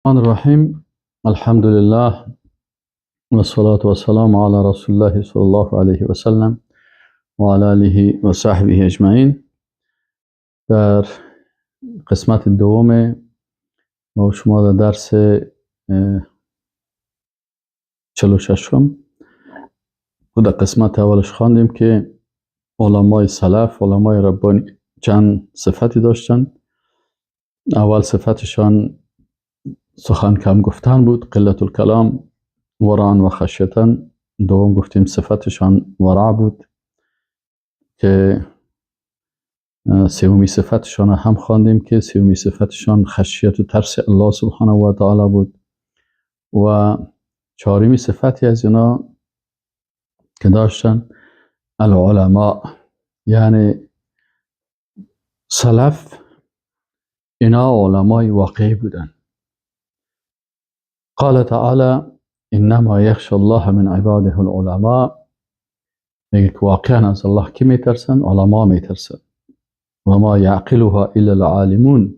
الرحمن الرحیم. الحمد لله و الصلاة والسلام علی رسول الله صلی الله علیه و سلم و علی آله و صحبه اجمعین. در قسمت دوم ما شما در درس 46 در قسمت اولش خواندیم که علمای سلف، علمای ربانی چند صفتی داشتن. اول صفتشان سخن کم گفتن بود، قلت الکلام، ورعا و خشیتن. دوم گفتیم صفتشان ورع بود که سومی صفتشان هم خواندیم که سومی صفتشان خشیت و ترس الله سبحانه و تعالی بود. و چهارمی صفتی از اینا که داشتن العلماء، یعنی سلف اینا علمای واقعی بودن. قال تعالی انما یخشى الله من عباده العلماء، میگه که واقعا از الله کی میترسن؟ علما میترسن. و ما یعقلها الا العالمون،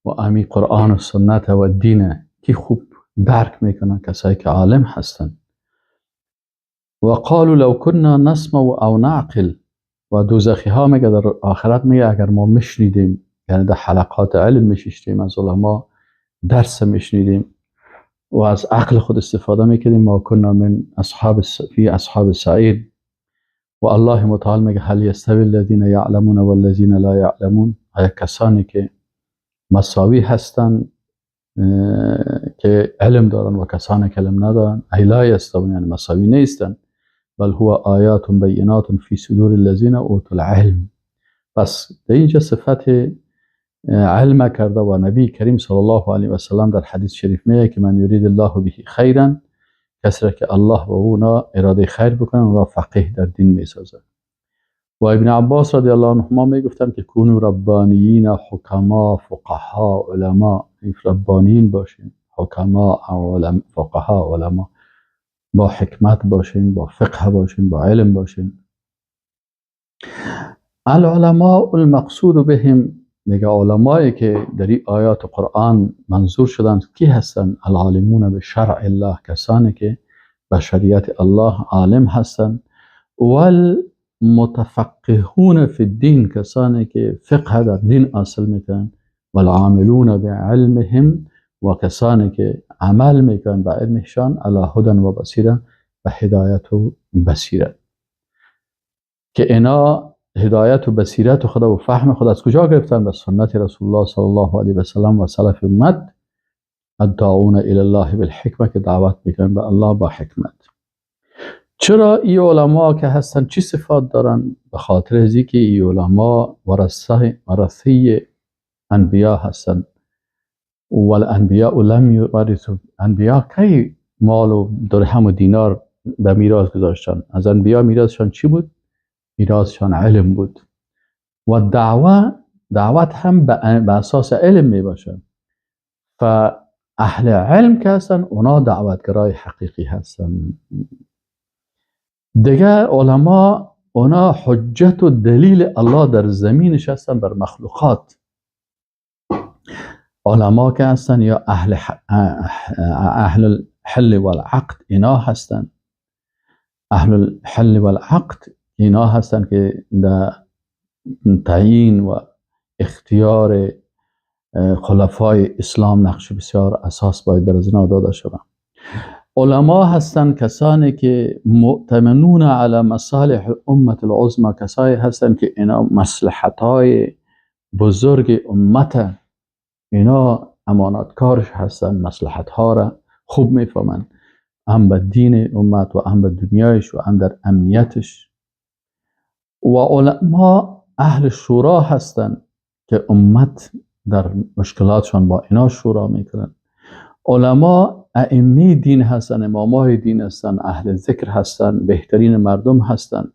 و امی قرآن و سنت و دین کی خوب درک میکنن؟ کسایی که عالم هستن. و قالوا لو كنا نسمع او نعقل، و دوزخی ها میگه در آخرت میگه اگر ما مشنیدیم، یعنی در حلقات علم میشیدیم، از علما درس میشنیدیم و از عقل خود استفاده میکردیم، ما كنا من اصحاب السعیر. و الله متعال میگه هل یستوی الذین یعلمون و الذین لا یعلمون، آیا کسانی که مساوی هستن که علم دارن و کسانی که علم ندارن؟ ای لا یستوون، یعنی مساوی نیستن. بل هو آیات بینات فی صدور الذین اوتوا العلم. پس در اینجا صفت علم کرده و نبی کریم صلی الله علیه و سلم در حدیث شریف میگه که من یرید الله به خیرا، کسی که الله با اونا اراده خیر بکنه و فقیه در دین میسازه. و ابن عباس رضی الله عنهما میگفتن که کونوا ربانیین، حکما، فقها، علما. ربانیین باشین، حکما، فقها، علما، با حکمت باشین، با فقه باشین، با علم باشین. العلماء المقصود بهم، میگه علمایی که در این آیات قرآن منظور شدند کی هستند؟ العالمون به شرع الله، کسانی که به شریعت الله عالم هستند. والمتفقهون فی الدین، کسانی که فقه در دین حاصل میکنن. والعاملون بعلمهم، و کسانی که عمل میکنن به علمشان. علی هدی و بصیرة، به هدایت و بصیرت. که اینا هدایت و بصیرت خدا و فهم خدا از کجا گرفتن؟ به سنت رسول الله صلی الله علیه و سلم و سلف امت. الداعون الی الله بالحکمه، که دعوت میکنن به الله با حکمت. چرا این علما که هستن چی صفات دارن؟ به خاطر ازی که این علما ورثه انبیا هستن. والانبیاء لم یورثوا، انبیا کی مال و درهم و دینار به میراث گذاشتن؟ از انبیا میراثشان چی بود؟ میراثشان علم بود. و دعوت هم به اساس علم می باشه. فاهل علم که هستن اونا دعوتگرای حقیقی هستن. دیگه علما اونا حجت و دلیل الله در زمینش هستن بر مخلوقات. علما که هستن یا اهل الحل والعقد اینا هستن. اهل الحل والعقد اینا هستن که در تعیین و اختیار خلفای اسلام نقش بسیار اساس باید بر از اینا داده شود. علما هستن کسانی که مؤتمنون علی مصالح امت العظمى، کسانی هستن که اینا مصلحت‌های بزرگ امت، اینا امانتکارش هستن، مصلحت‌ها را خوب میفهمن، هم به دین امت و هم به دنیایش و هم در امنیتش. و علما اهل شورا هستن که امت در مشکلاتشان با اینا شورا میکنن. علما ائمه دین هستن، امامای دین هستن، اهل ذکر هستن، بهترین مردم هستن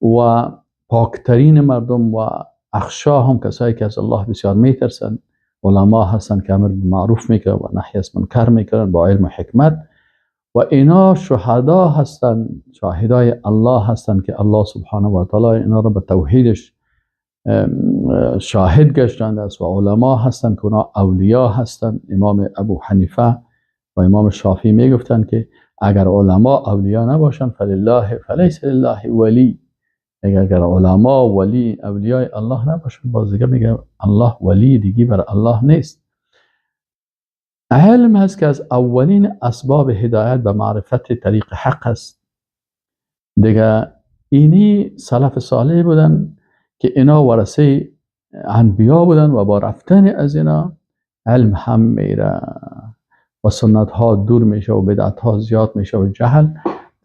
و پاکترین مردم و اخشا هم کسایی که از الله بسیار میترسن. علما هستن که امر بالمعروف میکنن و نهی از منکر میکنن با علم و حکمت. و اینا شهدا هستن، شاهدای الله هستن که الله سبحانه و تعالی اینا را به توحیدش شاهد گشتند است و علما هستند که اونا اولیاء هستند. امام ابو حنیفه و امام شافعی میگفتند که اگر علما اولیاء نباشند فلیس لله ولی، اگر علما ولی اولیاء الله نباشند، باز دیگه میگه الله ولی دیگه بر الله نیست. علم هست که از اولین اسباب هدایت به معرفت طریق حق است. دیگه اینی سلف صالح بودن که اینا ورثه انبیا بودن و با رفتن از اینا علم هم میره و سنت ها دور میشه و بدعت ها زیاد میشه و جهل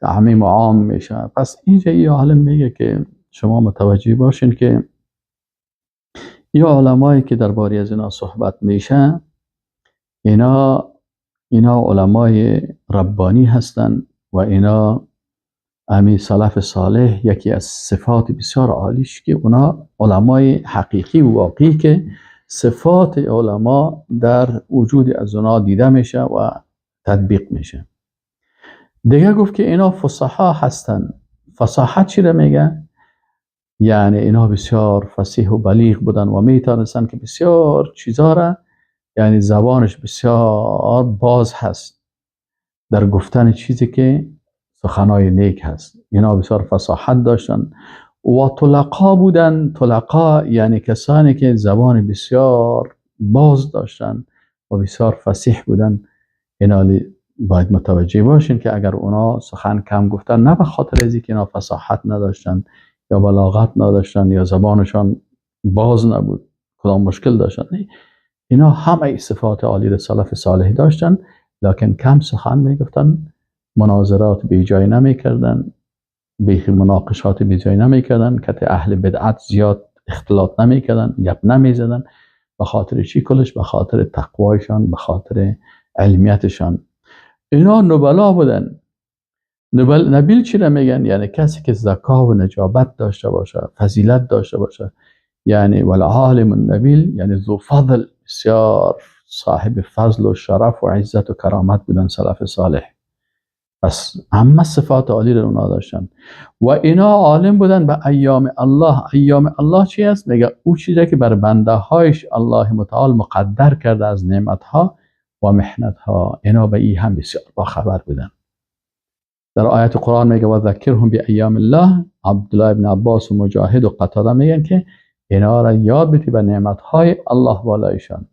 تعمیم و عام میشه. پس اینجا این عالم میگه که شما متوجه باشین که این علمایی که درباره از اینا صحبت میشه اینا علمای ربانی هستن و اینا امی سلف صالح یکی از صفات بسیار عالیش که اونا علمای حقیقی و واقعی که صفات علما در وجود از اونا دیده میشه و تطبیق میشه. دیگه گفت که اینا فصحا هستن. فصاحت چی رو میگه؟ یعنی اینا بسیار فصیح و بلیغ بودن و میتونستن که بسیار چیزا را، یعنی زبانش بسیار باز هست در گفتن چیزی که سخنای نیک هست. اینا بسیار فصاحت داشتن و طلقا بودن. طلقا یعنی کسانی که زبان بسیار باز داشتن و بسیار فصیح بودن. اینا باید متوجه باشین که اگر اونا سخن کم گفتن نه به خاطر از اینکه اینا فصاحت نداشتن یا بلاغت نداشتن یا زبانشان باز نبود، کدام مشکل داشتن، نه، اینا همه صفات عالی سلف صالح داشتن لکن کم سخن میگفتن، مناظرات بی جای نمیکردن، مناقشات بی جای نمیکردن، که اهل بدعت زیاد اختلاط نمیکردن، گپ نمیزدن. به خاطر چی کلش؟ به خاطر تقوایشان، به خاطر علمیتشان. اینا نبلا بودن. نبیل چی رو میگن؟ یعنی کسی که ذکا و نجابت داشته باشه، فضیلت داشته باشه، یعنی والعالم النبیل یعنی ذو فضل، بسیار صاحب فضل و شرف و عزت و کرامت بودن سلف صالح. پس همه صفات عالی رو اونا داشتن و اینا عالم بودن به ایام الله. ایام الله چی است؟ میگه او چیزی که بر بنده هایش الله متعال مقدر کرده از نعمت ها و محنت ها، اینا به این هم بسیار با خبر بودن. در آیت قرآن میگه و ذکرهم بی ایام الله. عبدالله ابن عباس و مجاهد و قتاده میگن که اینا را یاد بدی به نعمت های الله والایشان.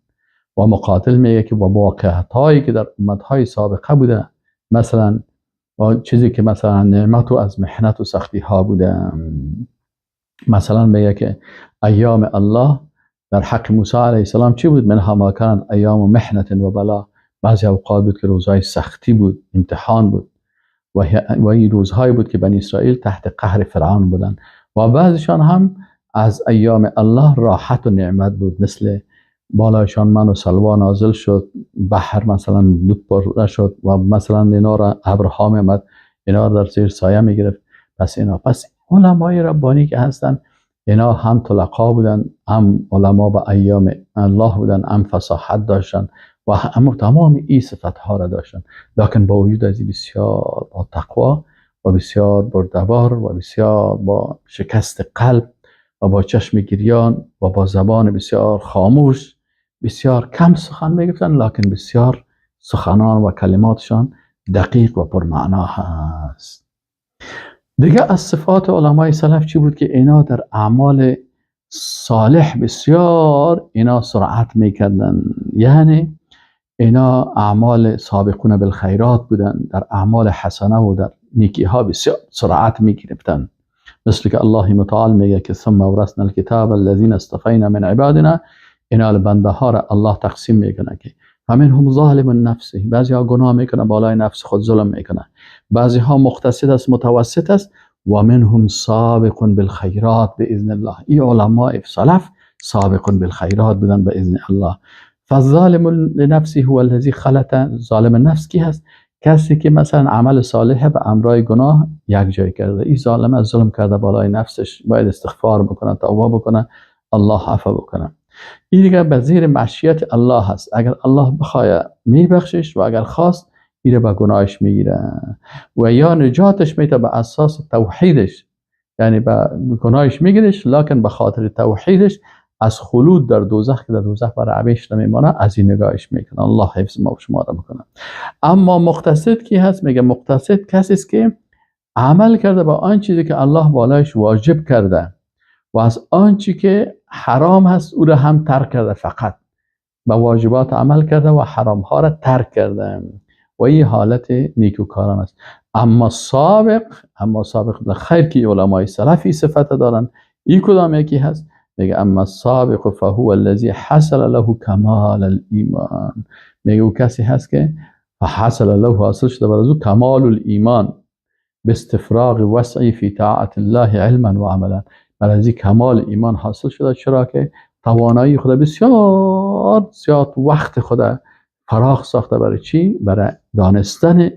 و مقاتل میگه که با واقعیت هایی که در امت های سابقه بوده، مثلا و چیزی که مثلا نعمت و از محنت و سختی ها بوده. مثلا میگه که ایام الله در حق موسی علیه السلام چی بود؟ منها ما کان ایام و محنت و بلا. بعضی اوقات بود که روزهای سختی بود، امتحان بود و این روزهایی بود که بنی اسرائیل تحت قهر فرعون بودن و بعضیشان هم از ایام الله راحت و نعمت بود، مثل بالایشان من و سلوا نازل شد، بحر مثلا دود پر شد و مثلا اینا را ابرها میامد، اینا را در زیر سایه میگرفت. پس علمای ربانی که هستن اینا هم طلقا بودن، هم علما به ایام الله بودن، هم فصاحت داشتن و هم تمام این صفت ها را داشتن، لکن با وجود از بسیار با تقوا و بسیار بردبار و بسیار با شکست قلب و با چشم گریان و با زبان بسیار خاموش بسیار کم سخن میگفتن، لکن بسیار سخنان و کلماتشان دقیق و پرمعنا هست. دیگه از صفات علمای سلف چی بود؟ که اینا در اعمال صالح بسیار اینا سرعت میکردن، یعنی اینا اعمال سابقون بالخیرات بودن، در اعمال حسنه و در نیکی ها بسیار سرعت میگرفتن. مثل که الله متعال میگه که ثم ورثنا الكتاب الذين اصطفینا من عبادنا. اینا بنده ها را الله تقسیم میکنه که فمنهم ظالم نفسه، بعضی ها گناه میکنه، بالای نفس خود ظلم میکنه، بعضی ها مقتصد است، متوسط است، و منهم سابق بالخیرات باذن الله. این علماء سلف سابق بالخیرات بودن باذن الله. فالظالم لنفسه هو الذي خلط. ظالم نفس کی هست؟ کسی که مثلا عمل صالح به امرای گناه یک جای کرده. این ظالم از ظلم کرده بالای نفسش، باید استغفار بکنه، توبه بکنه، الله عفو بکنه. این دیگه به زیر مشیت الله هست. اگر الله بخواد میبخشش و اگر خواست این به گناهش میگیره و یا نجاتش میده به اساس توحیدش. یعنی به گناهش میگیرش، لکن به خاطر توحیدش از خلود در دوزخ که در دوزخ برای همیشه نمیمانه از این نگاهش میکنه. الله حفظ ما و شما را بکنه. اما مقتصد کی هست؟ میگه مقتصد کسی است که عمل کرده با آن چیزی که الله بالایش واجب کرده و از آن چیزی که حرام هست او را هم ترک کرده، فقط به واجبات عمل کرده و حرام ها را ترک کرده و این حالت نیکوکاران است. اما سابق به خیر که علمای سلفی صفت دارن، این کدام یکی هست؟ میگه اما السابق فهو الذی حصل له کمال الایمان. میگه او کسی هست که حصل له، حاصل شده بر او کمال الایمان باستفراغ وسعی فی طاعت الله علما و عملا. بر از کمال ایمان حاصل شده، چرا که توانایی خدا بسیار زیاد وقت خدا فراخ ساخته. برای چی؟ برای دانستن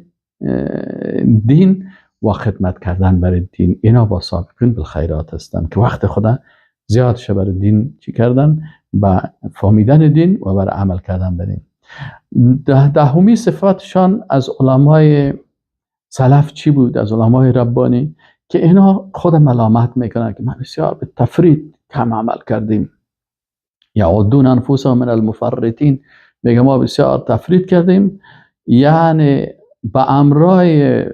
دین و خدمت کردن برای دین. اینا با سابقین بالخیرات هستند که وقت خدا زیاد شه برای دین چی کردن؟ با فهمیدن دین و برای عمل کردن برای دین. دهمی صفاتشان از علمای سلف چی بود؟ از علمای ربانی که اینا خود ملامت میکنن که ما بسیار به تفرید کم عمل کردیم. یعدون انفسهم من المفرطین. میگه ما بسیار تفرید کردیم، یعنی به امرای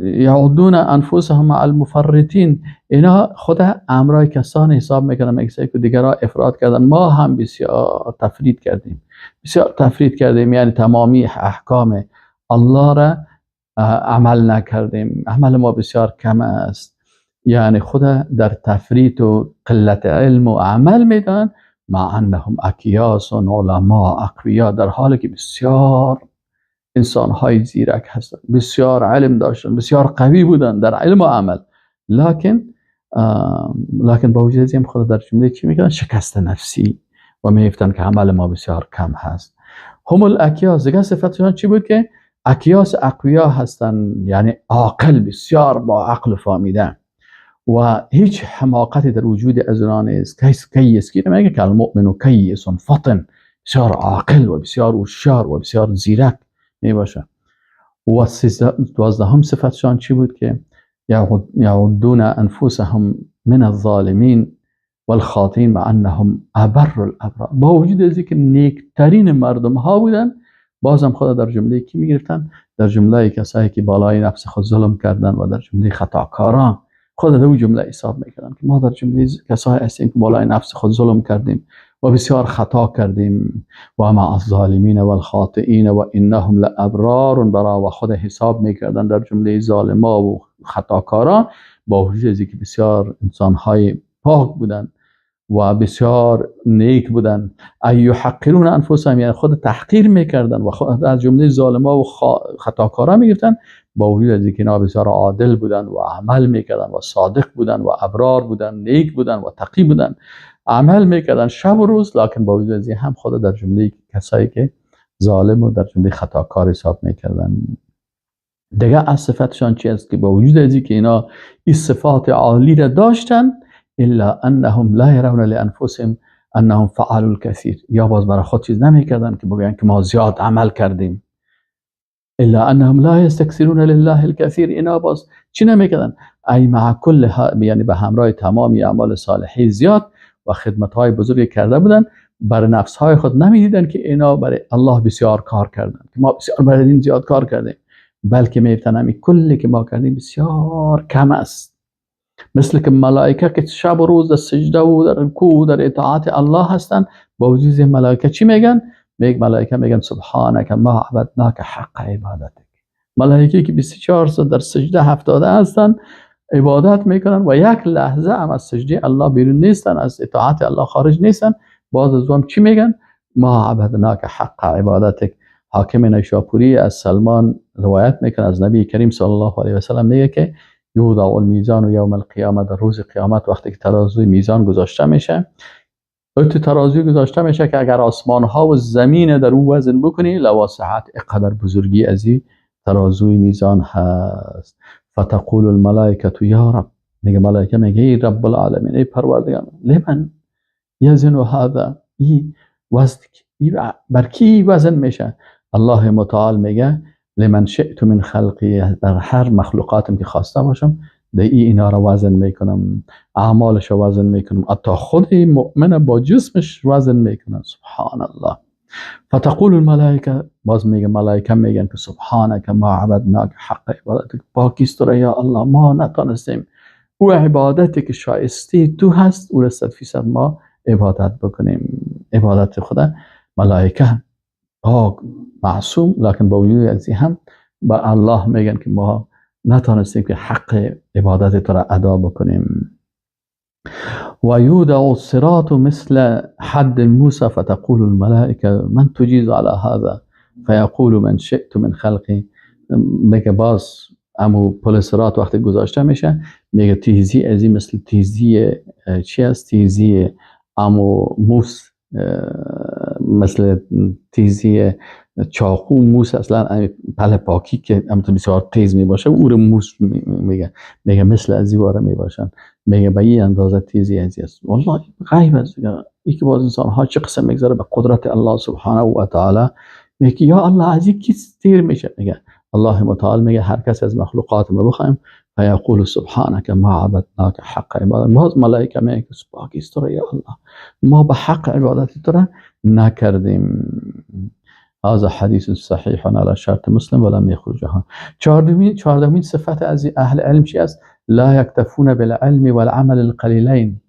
یعدون انفسهم مع المفرطین. اینا خود امرای کسان حساب میکنن میگه که دیگرها افراد کردن، ما هم بسیار تفرید کردیم. یعنی تمامی احکام الله را عمل نکردیم، عمل ما بسیار کم است. یعنی خود در تفریط و قلت علم و عمل میدن، مع انهم اکیاس و علما اقویا، در حالی که بسیار انسانهای زیرک هستند، بسیار علم داشتن، بسیار قوی بودن در علم و عمل، لکن با وجود از این خود در جمله چی میکنن؟ شکست نفسی و میفتن که عمل ما بسیار کم هست. هم الاکیاس، دیگه صفتشان چی بود؟ که اکیاس اقویا هستن، یعنی عاقل، بسیار با عقل فهمیدن و هیچ حماقتی در وجود از آن نیست. کیس که میگه که المؤمن کیس فطن، بسیار عاقل و بسیار هوشیار و بسیار زیرک می باشه. و 12 صفتشان چی بود؟ که یعدون انفسهم من الظالمین والخاطئین مع انهم ابر الابرار. با وجود از اینکه نیکترین مردم ها بودن، بازم خود در جمله کی میگرفتن؟ در جمله کسایی که بالای نفس خود ظلم کردن و در جمله خطاکاران خود در اون جمله حساب میکردن که ما در جمله کسایی هستیم که بالای نفس خود ظلم کردیم و بسیار خطا کردیم. و مع الظالمین و الخاطئین و انهم لابرار برا، و خود حساب میکردن در جمله ظالما و خطاکاران، با وجود از اینکه بسیار انسانهای پاک بودن و بسیار نیک بودن. ایحقرون انفسهم، یعنی خود تحقیر میکردن و خود از جمله ظالما و خطاکارا میگفتن، با وجود از اینکه اینا بسیار عادل بودن و عمل میکردن و صادق بودن و ابرار بودن، نیک بودن و تقی بودن، عمل میکردن شب و روز، لکن با وجود از این هم خود در جمله کسایی که ظالم و در جمله خطاکار حساب میکردن. دیگه از صفتشان چی است؟ که با وجود از اینکه اینا این صفات عالی را داشتن، الا انهم لا يرون لانفسهم انهم فعلوا الكثير، یا باز برای خود چیز نمیکردن که بگن که ما زیاد عمل کردیم. الا انهم لا يستكثرون لله الكثير، اینا باز چی نمیکردن؟ ای مع کل یعنی به همراه تمامی اعمال صالحی زیاد و خدمت‌های بزرگ کرده بودن، برای نفس‌های خود نمیدیدن که اینا برای الله بسیار کار کردن، که ما بسیار برای دین زیاد کار کردیم، بلکه میفتن کلی که ما کردیم بسیار کم است. مثل که ملائکه که شب و روز در سجده و در رکوع و در اطاعت الله هستن، با وجود این ملائکه چی میگن؟ ملائکه میگن سبحانك ما عبدناك حق عبادتك. ملائکه که 24 ساعت در سجده هفتاده هستن، عبادت میکنن و یک لحظه هم از سجده الله بیرون نیستن، از اطاعت الله خارج نیستن، باز از اون چی میگن؟ ما عبدناك حق عبادتك. حاکم نیشاپوری از سلمان روایت میکنه از نبی کریم صلی الله علیه و سلم، میگه که یوضع المیزان یوم القیامه، در روز قیامت وقتی که ترازوی میزان گذاشته میشه، ترازوی گذاشته میشه که اگر آسمان ها و زمین در او وزن بکنی، لواسعت، اقدر بزرگی از این ترازوی میزان هست. فتقول الملائکه یا رب، میگه ملائکه میگه ای رب العالمین، ای پروردگار، لمن یزن هذا، ای وزن بر کی وزن میشه؟ الله متعال میگه لمن شئت من خلقی، در هر مخلوقاتم که خواسته باشم در اینا رو وزن میکنم، اعمالش رو وزن میکنم، حتی خود مؤمن با جسمش وزن میکنم. سبحان الله. فتقول الملائکه، باز میگه ملائکه میگن که سبحانك ما عبدناک حق عبادتك، پاکیست تو را یا الله، ما نتانستیم او عبادتی که شایسته تو هست او را 100% ما عبادت بکنیم. عبادت خدا ملائکه پاک معصوم، لکن با وجود از این هم با الله میگن که ما نتانستیم که حق عبادت تو را ادا بکنیم. و یودع الصراط مثل حد موسی فتقول الملائکه من تجیز على هذا فیقول من شئت من خلقی. میگه باز امو پل صراط وقتی گذاشته میشه میگه تیزی ازی مثل تیزی چی است؟ تیزی امو موس، مثل تیزی چاقو موس، اصلا پل پاکی که امتو بسیار تیز می باشه او رو موس میگه مثل ازی واره می باشن، میگه به این اندازه تیزی ازی است. والله غیب است. ای که باز انسان ها چه قسم میگذاره به قدرت الله سبحانه و تعالی. میگه یا الله از این کی تیر میشه؟ میگه الله متعال میگه هر کس از مخلوقات ما بخوایم فیقول سبحانك ما عبدناک حق عبادت. باز ملائکه میگه پاکیست تو را یا الله، ما به حق عبادت تو را نکردیم. هذا حدیث صحیح علی شرط مسلم ولم یخرجها. چهاردمین صفت از اهل علم چی است؟ لا یکتفون بالعلم والعمل القلیلین،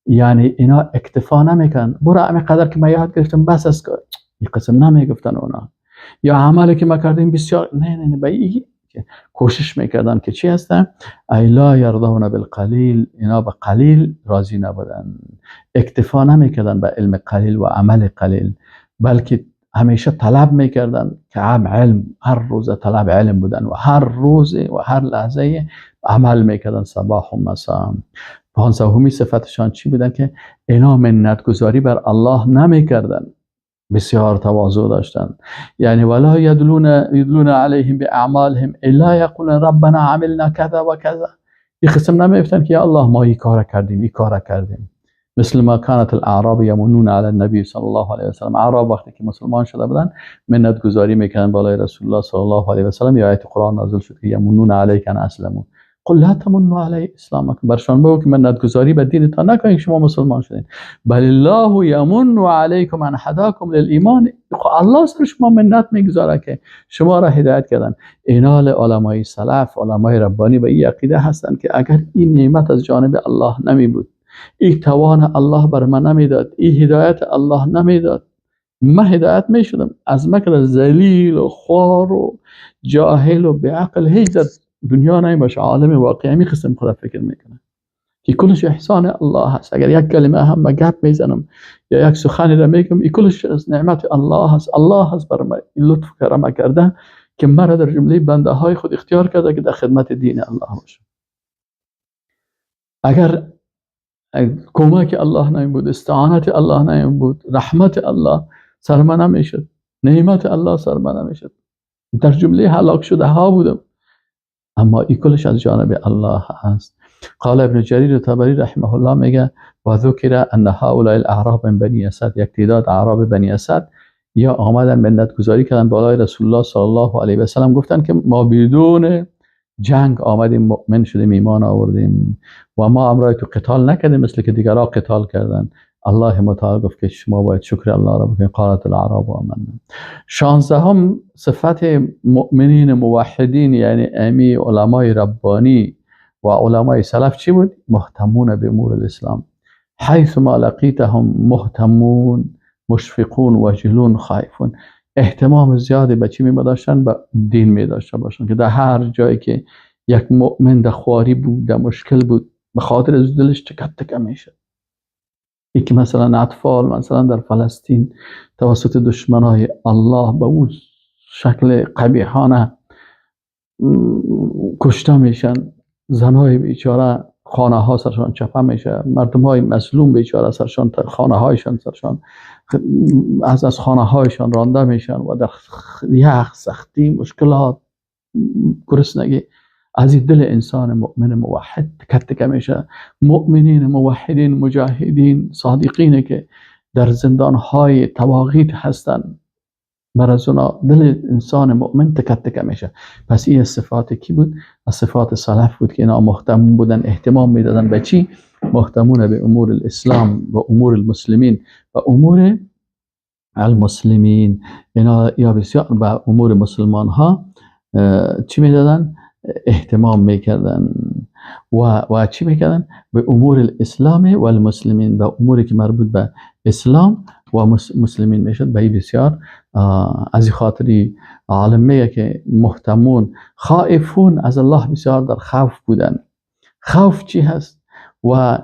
یعنی اینا اکتفا نمیکنن برو همین قدر که ما یاد گرفتم بس است، این قسم نمیگفتن اونا، یا عملی که ما کردیم بسیار نه به کوشش میکردن که چی هستن؟ ای لا یرضون بالقلیل، اینا به قلیل راضی نبودن، اکتفا نمیکردن به علم قلیل و عمل قلیل، بلکه همیشه طلب میکردن که علم، هر روز طلب علم بودن و هر روز و هر لحظه عمل میکردن صباح و مسا. 15 صفتشان چی بودن؟ که اینا منت گذاری بر الله نمیکردن، بسیار تواضع داشتن. یعنی ولا یدلون علیهم باعمالهم الا یقولون ربنا عملنا کذا و کذا. این قسم نمیفتن که یا الله ما این کار کردیم. مثل ما كانت الاعراب یمنون علی النبی صلی الله علیه و سلم. اعراب وقتی که مسلمان شده بودن منت گذاری میکنن بالای رسول الله صلی الله علیه و سلم. یا آیت قرآن نازل شد که یمنون علیک ان اسلموا قل لا تمنوا علی اسلامکم، برشان بگو که منت گذاری به دین تا نکنید شما مسلمان شدین، بل الله یمن علیکم ان هداکم للایمان، الله سر شما منت میگذاره که شما را هدایت کردن. اینال علمای سلف، علمای ربانی به این عقیده هستند که اگر این نعمت از جانب الله نمی بود، این توان الله بر من نمیداد، این هدایت الله نمیداد، من هدایت میشدم از مکر ذلیل و خوار و جاهل و بیعقل هیچ دنیا نمیباشه. عالم واقعی می قسم خدا فکر میکنه که کلش احسان الله هست. اگر یک کلمه هم گپ میزنم یا یک سخنی را میگم این کلش از نعمت الله هست. الله هست بر من لطف کرم کرده که مرا در جمله بنده های خود اختیار کرده که در خدمت دین الله باشه. اگر کمک الله نمی بود، استعانت الله نمی بود، رحمت الله سر من نمیشد، نعمت الله سر من نمیشد، در جمله هلاک شده ها بودم. اما این کلش از جانب الله هست. قال ابن جریر طبری رحمه الله میگه و ذکر ان هؤلاء الاعراب من بنی اسد، یک تعداد اعراب بنی اسد یا آمدن منت گذاری کردن بالای رسول الله صلی الله علیه و سلم، گفتن که ما بدون جنگ آمدیم، مؤمن شدیم، ایمان آوردیم و ما امرای تو قتال نکردیم مثل که دیگرها قتال کردن. الله متعال گفت که شما باید شکر الله را بکنید. قالت الاعراب آمنا. 16 صفت مؤمنین موحدین یعنی امی علمای ربانی و علمای سلف چی بود؟ مهتمون به امور الاسلام، حیث ما لقیتهم مهتمون مشفقون وجلون خائفون. اهتمام زیادی به چی می داشتن؟ به دین می داشته باشن که در هر جایی که یک مؤمن در خواری بود، در مشکل بود، به خاطر از دلش تکه میشه. یکی مثلا اطفال مثلا در فلسطین توسط دشمنای الله به اون شکل قبیحانه کشته میشن، زنهای بیچاره خانه ها سرشان چپه میشه، مردم های مظلوم بیچاره سرشان خانه هایشان سرشان از خانه هایشان رانده میشن و در یخ، سختی، مشکلات، گرسنگی. از این دل انسان مؤمن موحد تکه میشه. مؤمنین موحدین مجاهدین صادقینه که در زندان های طواغیت هستن، بر از اونا دل انسان مؤمن تکه تکه میشه. پس این صفات کی بود؟ از صفات سلف بود که اینا مهتم بودن، اهتمام میدادن به چی؟ مهتمون به امور الاسلام و امور المسلمین و امور المسلمین. اینا یا بسیار به امور مسلمان ها چی میدادن؟ اهتمام میکردن و چی میکردن؟ به امور الاسلام و المسلمین، به اموری که مربوط به اسلام و مسلمین میشد. به این بسیار از خاطری عالم میگه که محتمون خائفون از الله، بسیار در خوف بودن. خوف چی هست؟ و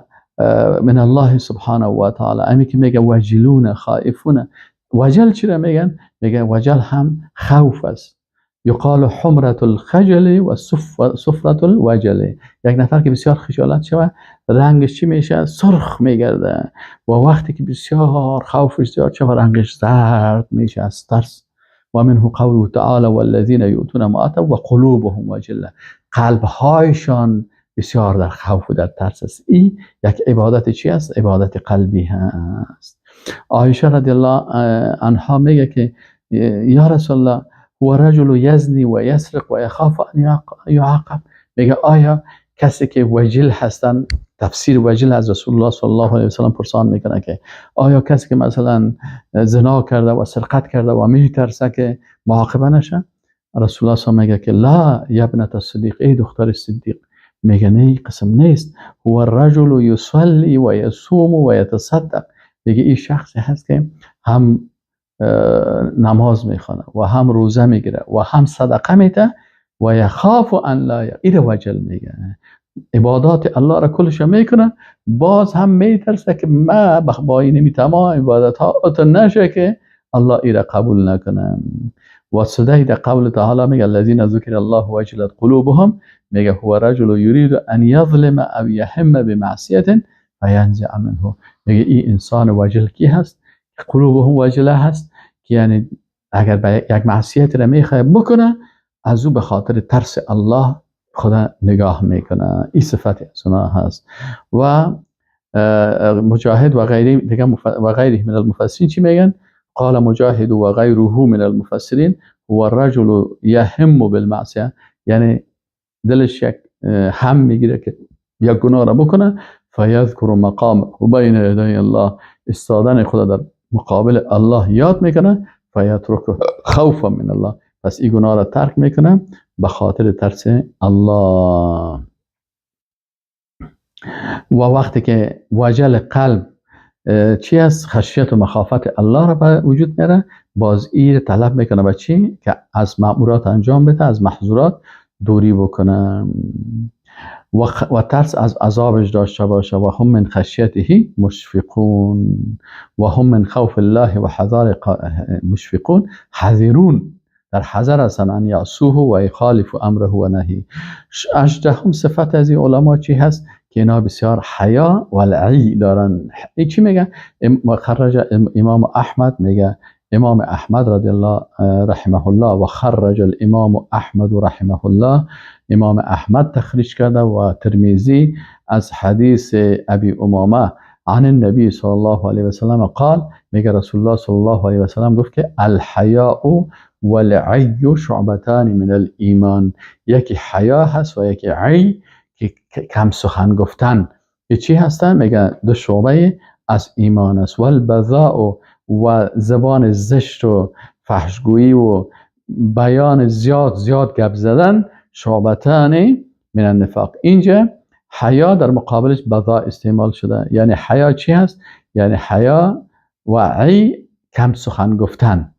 من الله سبحانه و تعالی. امی که میگه وجلون خائفون، وجل چی را میگن؟ میگه وجل هم خوف است. یقال حمرة الخجل و صفرة الوجل. یک نفر که بسیار خجالت شود رنگش چی میشه؟ سرخ میگرده. و وقتی که بسیار خوفش زیاد شود رنگش زرد میشه از ترس. و منه قوله تعالی والذین یؤتون ما آتوا و قلوبهم وجله. قلبهایشان بسیار در خوف و در ترس است. این یک عبادت چی است؟ عبادت قلبی هست. عایشه رضی الله عنها میگه که یا رسول الله هو رجل یزنی و یسرق و یخاف ان یعاقب. میگه آیا کسی که وجل هستن، تفسیر وجل از رسول الله صلی الله علیه و سلم پرسان میکنه که آیا کسی که مثلا زنا کرده و سرقت کرده و میترسه که معاقبه نشه؟ رسول الله صلی الله علیه و میگه که لا یا ابنة الصدیق، ای دختر صدیق. میگه نه، قسم نیست. هو الرجل یصلی و یصوم و یتصدق. میگه این شخصی هست که هم نماز میخونه و هم روزه میگیره و هم صدقه میده و یخاف ان لا این وجل میگه. عبادات الله را کلش میکنه، باز هم میترسه که ما با این تمام عبادت ها اتن نشه که الله ایره قبول نکنه. و صدق قول تعالی میگه الذين ذکر الله وجلت قلوبهم. میگه هو رجل یرید ان یظلم او یهم بمعصیه فینزع منه. میگه این انسان وجل کی هست؟ قلوبهم وجله هست که یعنی اگر به یک معصیت را میخواد بکنه از او به خاطر ترس الله خدا نگاه میکنه. این صفت از اونا هست. و مجاهد و غیره دیگه و غیره من المفسرین چی میگن؟ قال مجاهد و غیره من المفسرین هو الرجل یهم بالمعصیه. یعنی دلش یک هم میگیره که یک گناه را بکنه، فیذکر مقام و بین یدی الله، استادن خدا در مقابل الله یاد میکنه، فیترک خوفا من الله، پس این گناه را ترک میکنه به خاطر ترس الله. و وقتی که وجل قلب چی است؟ خشیت و مخافت الله را به وجود میاره، باز این طلب میکنه به چی؟ که از مأمورات انجام بده، از محظورات دوری بکنه و ترس از عذابش داشته باشه. و هم من خشیته مشفقون و هم من خوف الله و حذر مشفقون حذرون، در حذر هستن ان یعصوه و یخالف امره و نهی. 18 صفت از این علما چی هست؟ که اینا بسیار حیا و العی دارن. این چی میگه؟ خرج امام احمد، میگه امام احمد رضی الله رحمه الله و خرج الامام احمد رحمه الله، امام احمد تخریج کرده و ترمذی از حدیث ابی امامه عن النبی صلی الله علیه و سلم قال، میگه رسول الله صلی الله علیه و سلم گفت که الحیاء والعی شعبتان من الایمان. یکی حیا هست و یکی عی که کم سخن گفتن. چی هستن؟ میگه دو شعبه از ایمان است. والبذاء و زبان زشت و فحشگویی و بیان زیاد گپ زدن شعبتان من النفاق. اینجا حیا در مقابلش بذاء استعمال شده. یعنی حیا چی هست؟ یعنی حیا و عی کم سخن گفتن.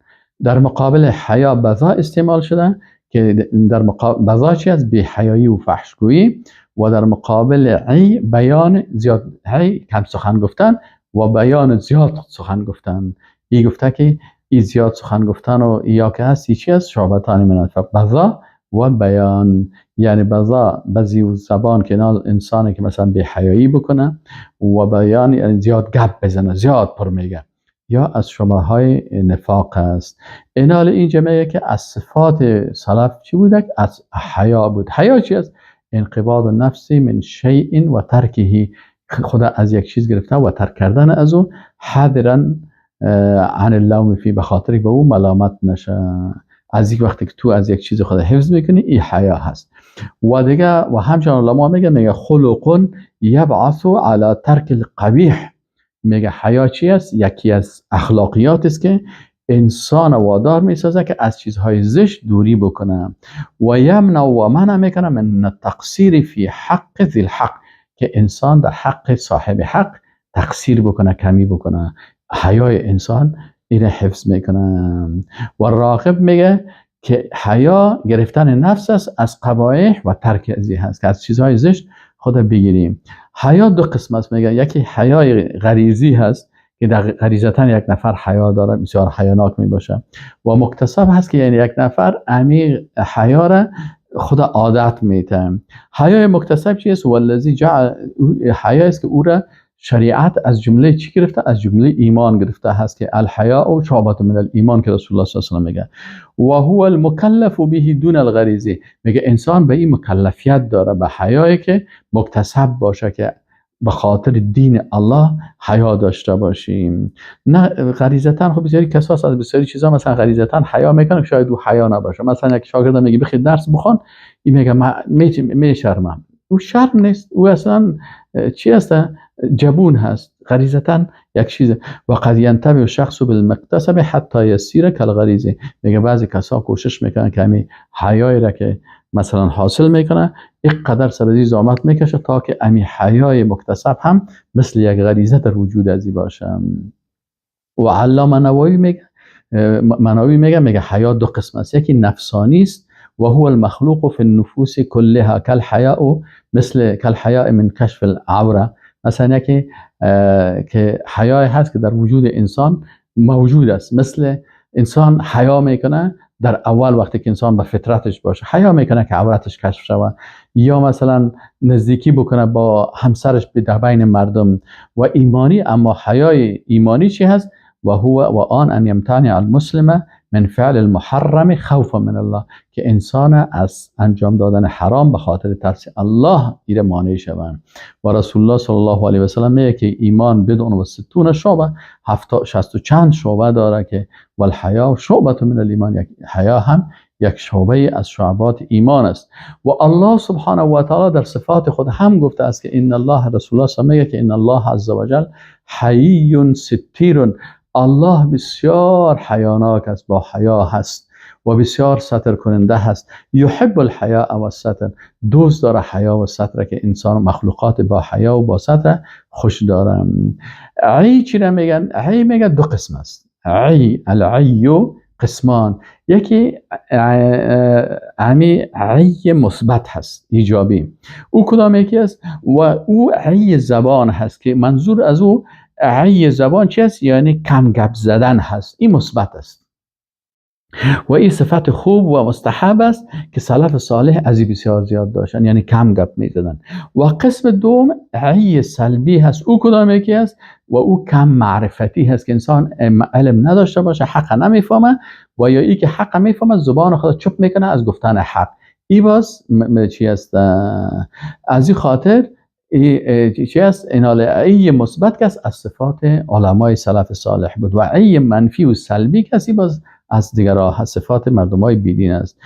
در مقابل حیا بذاء استعمال شده که در مقابل بذاء چی هست؟ بی‌حیایی و فحشگویی. و در مقابل عی بیان زیاد، عی کم سخن گفتن و بیان زیاد سخن گفتن. این گفته که این زیاد سخن گفتن و یا که هست چی هست؟ شعبتان من النفاق، بذاء و بیان. یعنی بذاء بزی و زبان که انسانی که مثلا بی‌حیایی بکنه و بیان یعنی زیاد گپ بزنه، زیاد پر میگه، یا از شبه های نفاق است. اینال این جمعه که از صفات سلف چی بوده؟ از حیا بود. حیا چی است؟ انقباض نفسی من شیء و ترکه، خدا از یک چیز گرفته و ترک کردن از اون، حذرا عن اللوم فی، به خاطر به او ملامت نشه. از یک وقتی که تو از یک چیز خود حفظ میکنی، این حیا هست. و دیگه و همچنان علما میگه خلق یبعث علی ترک القبیح. میگه حیا چی است؟ یکی از اخلاقیات است که انسان وادار میسازه که از چیزهای زشت دوری بکنه. و یمنع و منع میکنه من التقصیر فی حق ذی الحق، که انسان در حق صاحب حق تقصیر بکنه، کمی بکنه. حیای انسان اینه حفظ میکنه. و راغب میگه که حیا گرفتن نفس است از قبایح و ترک ازی هست، که از چیزهای زشت خود بگیریم. حیا دو قسم است. میگه یکی حیای غریزی هست که در غریزتا یک نفر حیا داره، بسیار حیاناک میباشه. و مکتسب هست که یعنی یک نفر عمیق حیا را خود عادت میته. حیای مکتسب چیست؟ والذی جعل، حیا است که او را شریعت از جمله چی گرفته؟ از جمله ایمان گرفته هست، که الحیاء شعبة من الایمان، که رسول الله صلی الله علیه و میگه. و هو المکلف به دون الغریزه، میگه انسان به این مکلفیت داره، به حیایی که مکتسب باشه، که به خاطر دین الله حیا داشته باشیم. نه غریزتا. خب بسیاری کساس از بسیاری چیزا مثلا غریزتا حیا میکنه، شاید او حیا نباشه. مثلا یک شاگرد میگه بخواد درس بخون، این میگه من میشرمم. او شرم نیست، او اصلا چی هست؟ جبون هست. غریزتا یک چیزه. و قد ینتبه شخص بالمکتسب حتی یسیر کالغریزه، میگه بعضی کسا کوشش میکنن که همین حیایی را که مثلا حاصل میکنه یک قدر سر زحمت میکشه تا که همین حیای مکتسب هم مثل یک غریزه در وجود ازی باشه. و علامه منوی میگه حیا دو قسم است. یکی نفسانی است و هو المخلوق فی النفوس كلها كالحیاء، مثل كالحیاء من کشف العوره. مثلا یکی که حیای هست که در وجود انسان موجود است. مثل انسان حیا میکنه در اول وقتی که انسان به فطرتش باشه، حیا میکنه که عورتش کشف شود، یا مثلا نزدیکی بکنه با همسرش در بین مردم. و ایمانی، اما حیای ایمانی چی هست؟ و هو و آن ان یمتنع المسلم من فعل المحرم خوفا من الله، که انسان از انجام دادن حرام به خاطر ترس الله ایره مانع شوند. و رسول الله صلی الله علیه و سلم میگه که ایمان بدون و 60 شعبه، 60 و چند شعبه داره، که والحیا شعبه من الایمان، حیا هم یک شعبه از شعبات ایمان است. و الله سبحانه و تعالی در صفات خود هم گفته است که ان الله، رسول الله صلی الله علیه و سلم میگه که ان الله عز وجل حی ستیر، الله بسیار حیاناک است، با حیا هست و بسیار ستر کننده هست. یحب الحیاء و الستر، دوست داره حیا و ستر، که انسان مخلوقات با حیا و با ستر خوش داره. عی چی را میگن؟ عی میگه دو قسم است. عی، العی قسمان. یکی عی مثبت هست، ایجابی. او کدام یکی است؟ و او عی زبان هست، که منظور از او عی زبان چی است؟ یعنی کم گپ زدن هست. این مثبت است و این صفت خوب و مستحب است که سلف صالح از بسیار زیاد داشتن، یعنی کم گپ میزدن. و قسم دوم عی سلبی هست. او کدام یکی است؟ و او کم معرفتی هست، که انسان علم نداشته باشه، حق نمیفهمه، و یا ای که حق میفهمه زبان خود چپ میکنه از گفتن حق. این باز چی است؟ از این خاطر چی است؟ اینال عی مثبت کس از صفات علمای سلف صالح بود، و عی منفی و سلبی کسی باز از دیگر صفات مردمای بیدین است.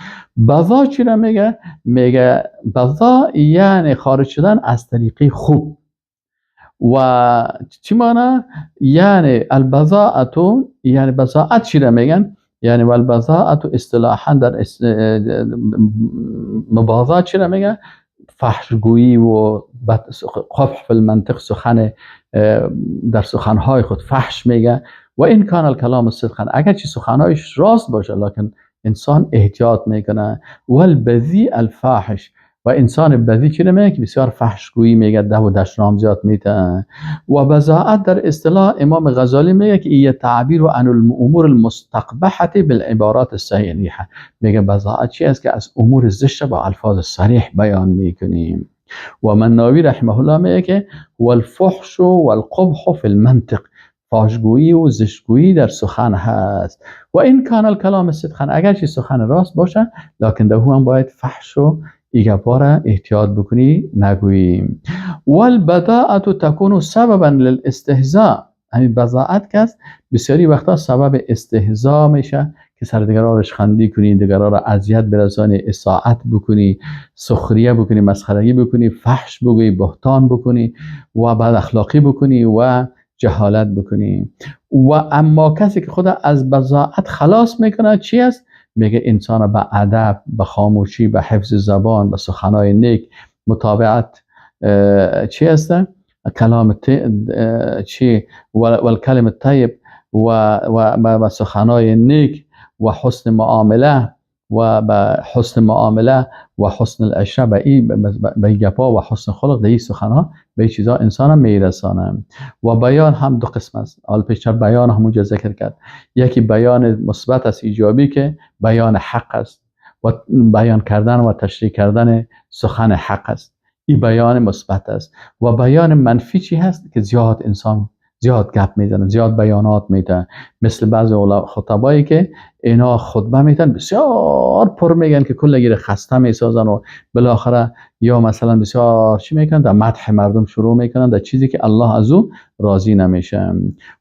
بذا چی را میگه؟ میگه بذا یعنی خارج شدن از طریقی خوب. و چی معنی؟ یعنی البذاءة، یعنی بذاءت چی را میگن؟ یعنی والبذاءة اصطلاحا در مباضات چی را میگه؟ فحشگویی و قبح فی المنطق، سخن در سخنهای خود فحش میگه. و این کان الکلام صدقا، اگر چی سخنهایش راست باشه لکن انسان احتیاط میکنه. و البذی الفاحش، و انسان بذی چی میگه؟ که بسیار فحشگویی میگه، ده و دشنام زیاد میته. و بذاءت در اصطلاح امام غزالی میگه که این تعبیر عن الامور المستقبحه بالعبارات الصحیحه، میگه بذاءت چی است؟ که از امور زشت با الفاظ صریح بیان میکنیم. و مناوی رحمه الله میگه که والفحش والقبح فی المنطق، فحشگویی و زشتگویی در سخن هست. و این کان الکلام صدقا، اگر چی سخن راست باشه لکن ده هم باید فحش و ایگپاره احتیاط بکنی، نگوییم. والبداءة تكون سببا للاستهزاء، همین بضاعت که است بسیاری وقتا سبب استهزا میشه که سر دیگرها رو رشخندی کنی، دیگرها رو اذیت برسانی، اساءت بکنی، سخریه بکنی، مسخرگی بکنی، فحش بگویی، بهتان بکنی و بد اخلاقی بکنی و جهالت بکنی. و اما کسی که خود از بضاعت خلاص میکنه چی است؟ میگه انسان به ادب، به خاموشی، به حفظ زبان، به سخنهای نیک متابعت چی است؟ کلام چی و کلمه طیب و سخنهای نیک و حسن معامله و به حسن معامله و حسن العشره به گپا و حسن خلق به این سخنها به این چیزا انسان میرسانه. و بیان هم دو قسم است. حال پیشتر بیان همونجا ذکر کرد، یکی بیان مثبت است ایجابی که بیان حق است و بیان کردن و تشریح کردن سخن حق است، این بیان مثبت است. و بیان منفی چی هست؟ که زیاد انسان زیاد گپ میزنه، زیاد بیانات میده، مثل بعضی خطبایی که اینا خطبه میتن بسیار پر میگن که کلگی خسته میسازن و بالاخره یا مثلا بسیار چی میکنن در مدح مردم شروع میکنن در چیزی که الله از او راضی نمیشه.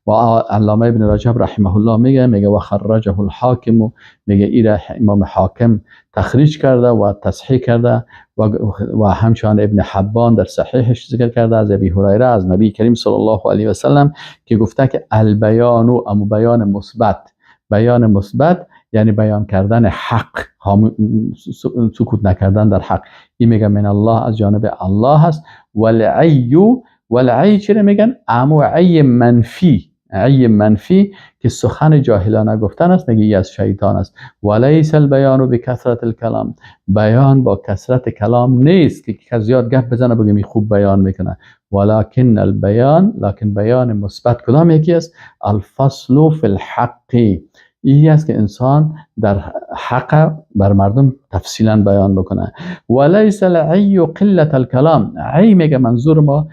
و علامه ابن رجب رحمه الله میگه و خرجه الحاکم، میگه این امام حاکم تخریج کرده و تصحیح کرده و همچنان ابن حبان در صحیحش ذکر کرده از ابی هریره از نبی کریم صلی الله علیه و سلم که گفته که البیان و بیان مثبت، بیان مثبت یعنی بیان کردن حق، سکوت نکردن در حق. این میگه من الله، از جانب الله هست. والعی چرا میگن؟ امو عی منفی، عی منفی که سخن جاهلانه گفتن است، میگه ای از شیطان است. ولیس البیان بکثرت الکلام، بیان با کثرت کلام نیست که کسی زیاد گپ بزنه بگه می خوب بیان میکنه. ولکن البیان، لکن بیان مثبت کدام یکی است؟ الفصل فی الحق، این است که انسان در حق بر مردم تفصیلا بیان بکنه. ولیس العی قلت الکلام، عی میگه منظور ما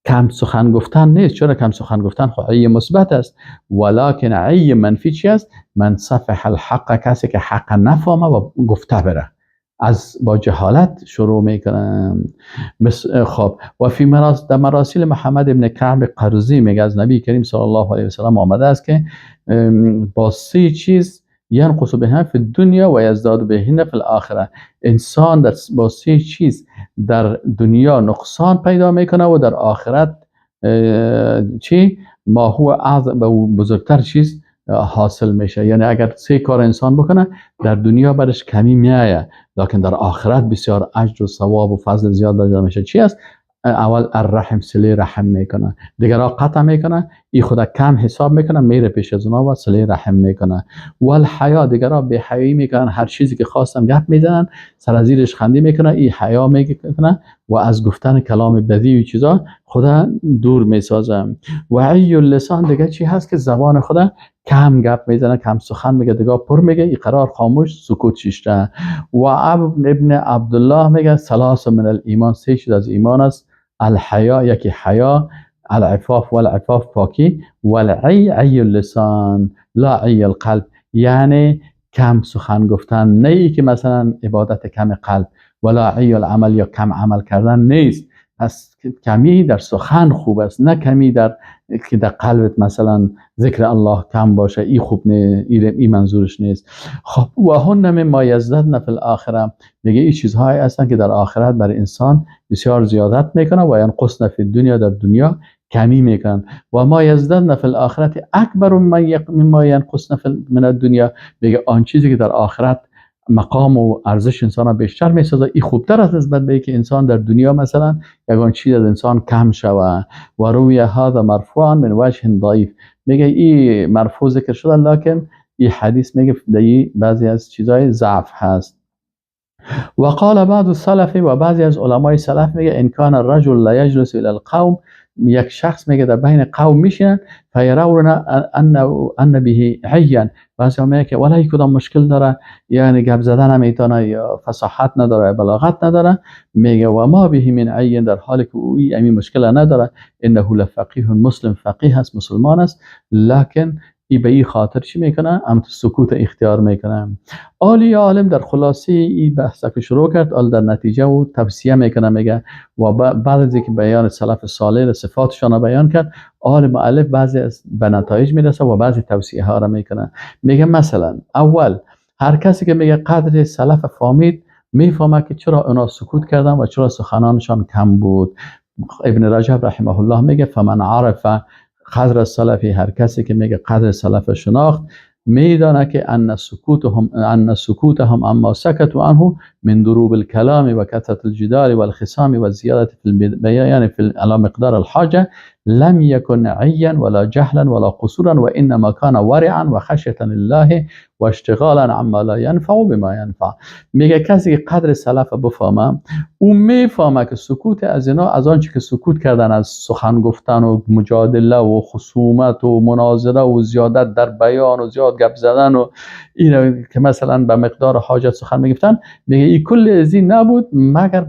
کم سخن گفتن نیست، چرا کم سخن گفتن خب عی مثبت است. ولکن عی منفی چی است؟ من صفح الحق، کسی که حق نفهمه و گفته بره، از با جهالت شروع میکنن. خب و فی در مراسل محمد ابن کعب قرظی میگه از نبی کریم صلی الله علیه و سلم آمده است که با 3 چیز ینقص بهن فی الدنیا و یزداد بهن فی الاخره، انسان با 3 چیز در دنیا نقصان پیدا میکنه و در آخرت چی؟ ما هو اعظم، بزرگتر چیز حاصل میشه. یعنی اگر 3 کار انسان بکنه در دنیا برش کمی میایه، لکن در آخرت بسیار اجر و ثواب و فضل زیاد داده میشه. چی است؟ اول الرحم، صله رحم میکنه، دیگرها قطع میکنه، این خدا کم حساب میکنه میره پیش از اونا و صله رحم میکنه. و الحیا، دیگرها بی حیایی میکنن، هر چیزی که خواستن گپ میزنن، سر زیرش خندی میکنه، این حیا میکنه و از گفتن کلام بدی و چیزا خدا دور میسازه. و عی اللسان، دیگه چی هست؟ که زبان خدا کم گپ میزنه، کم سخن میگه، دیگه پر میگه، این قرار خاموش، سکوت شیشته. و ابن عبدالله میگه ثلاث من الایمان، 3 چیز از ایمان است. الحیا، یکی حیا، العفاف والعفاف پاکی، والعی عی اللسان لا عی القلب، یعنی کم سخن گفتن، نه ای که مثلا عبادت کم قلب، ولا عی العمل، یا کم عمل کردن نیست. پس کمی در سخن خوب است، نه کمی در که در قلبت مثلا ذکر الله کم باشه، این خوب نه، این منظورش نیست. خب و هن مما یزدادن فی الاخره، میگه این چیزهایی هستن که در آخرت برای انسان بسیار زیادت میکنه و ینقصن فی الدنیا، در دنیا کمی میکنن. و ما یزدادن فی الاخرت اکبر مما ینقصن من الدنیا، میگه آن چیزی که در آخرت مقام و ارزش انسان بیشتر میسازه، این خوبتر است نسبت به که انسان در دنیا مثلا یگان چیز از انسان کم شوه. و روی هذا مرفوعا من وجه ضعیف، میگه این مرفوع ذکر شده، لکن این حدیث میگه در بعضی از چیزای ضعف هست. و قال بعض السلف، و بعضی از علمای سلف میگه ان کان الرجل لا یجلس الى القوم، یک شخص میگه در بین قوم میشینن، فیرون ان به عیان، بعضی میگه که ولی کدام مشکل داره، یعنی گپ زدن نمیتونه، یا فصاحت نداره، بلاغت نداره، میگه و ما به من عین، در حالی که او این مشکل نداره، انه لفقیه مسلم، فقیه است، مسلمان است، لکن ای به این خاطر چی میکنه؟ سکوت اختیار میکنه. عالی عالم در خلاصه این بحث که شروع کرد، در نتیجه و توصیه میکنه، میگه و بعد از اینکه بیان سلف صالح صفاتشان رو بیان کرد، عالم مؤلف بعضی به نتایج میرسه و بعضی توصیه ها رو میکنه. میگه مثلا اول، هر کسی که میگه قدر سلف فهمید، میفهمه که چرا اونا سکوت کردن و چرا سخنانشان کم بود. ابن رجب رحمه الله میگه فمن عرف قدر السلفی، هر کسی که میگه قدر سلف شناخت، میدانه که ان سکوتهم اما سکتوا عنه من دروب الكلام و کثرت الجدال والخصام و زیادت فی البیان على مقدار الحاجه لم يكن عيا ولا جهلا ولا قصورا و انما كان ورعا و خشیة لله و اشتغالا عما لا ينفع بما ينفع. میگه کسی که قدر سلف بفهمه، او میفهمه که سکوت از اینا، از آنچه که سکوت کردن از سخن گفتن و مجادله و خصومت و مناظره و زیادت در بیان و زیاد گپ زدن و اینا که مثلا به مقدار حاجت سخن میگفتن، میگه این کل از این نبود مگر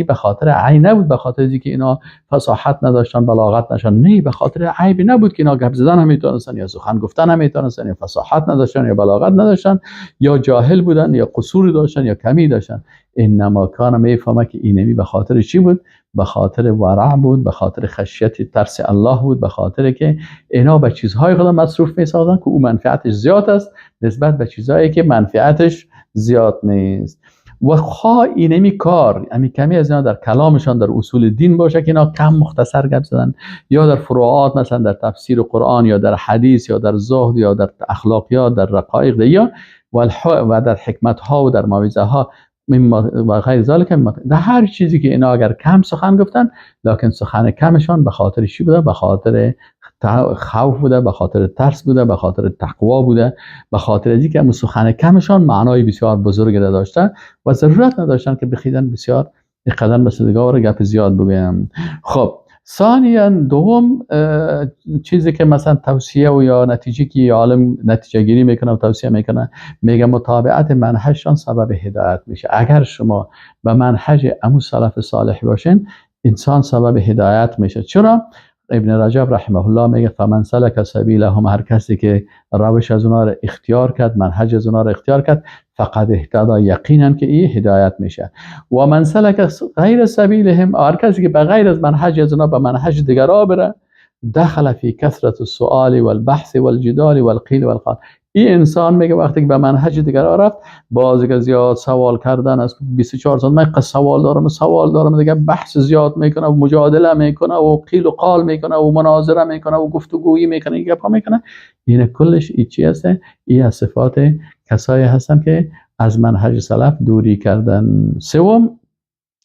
به خاطر عیب نبود، به خاطر اینکه اینا فصاحت نداشتن، بلاغت نداشتن، نه، به خاطر عیب نبود که اینا گپ زدن هم میتونستن یا سخن گفتن هم میتونستن، یا فصاحت نداشتن یا بلاغت نداشتن، یا جاهل بودن یا قصوری داشتن یا کمی داشتن. انما کان، میفهمه که اینمی به خاطر چی بود؟ به خاطر ورع بود، به خاطر خشیت ترس الله بود، به خاطر که اینا به چیزهای خود مصروف میسازن که او منفعتش زیاد است نسبت به چیزهایی که منفعتش زیاد نیست. و خواه اینمی کار کمی از اینا در کلامشان در اصول دین باشه که اینا کم مختصر گپ زدن، یا در فروعات مثلا در تفسیر قرآن یا در حدیث یا در زهد یا در اخلاقیات، در رقایق یا و در حکمت ها و در موعظه ها و غیر ذالک، در هر چیزی که اینا اگر کم سخن گفتن، لکن سخن کمشان به خاطر چی بوده؟ به خاطر خوف بوده، به خاطر ترس بوده، به خاطر تقوا بوده، به خاطر از اینکه سخن کمشان معنای بسیار بزرگی داشته و ضرورت نداشتن که بخیدن بسیار قدم بسیدگاه و گپ زیاد بگویم. خب ثانیا، دوم چیزی که مثلا توصیه و یا نتیجه که عالم نتیجه گیری میکنه و توصیه میکنه، میگه متابعت منهجشان سبب هدایت میشه. اگر شما به منهج امو سلف صالح باشین، انسان سبب هدایت میشه. چرا؟ ابن رجب رحمه الله میگه فمن سلک سبیلهم، هر کسی که روش از اونا را اختیار کرد، منهج از اونا را اختیار کرد، فقط اهتدا، یقینا که این هدایت میشه. و من سلک غیر سبیلهم، هر کسی که به غیر از منهج از اونا به منهج دیگرا بره، دخل فی کثرت السؤال والبحث والجدال والقیل والقال. این انسان میگه وقتی که به منهج دیگرا رفت، بازی زیاد سوال کردن از 24 ساعت، من سوال دارم دیگه، بحث زیاد میکنه و مجادله میکنه و قیل و قال میکنه و مناظره میکنه و گفتگویی میکنه، این گپا میکنه. این کلش این چی هست؟ این از صفات کسایی هستن که از منهج سلف دوری کردن. سوم،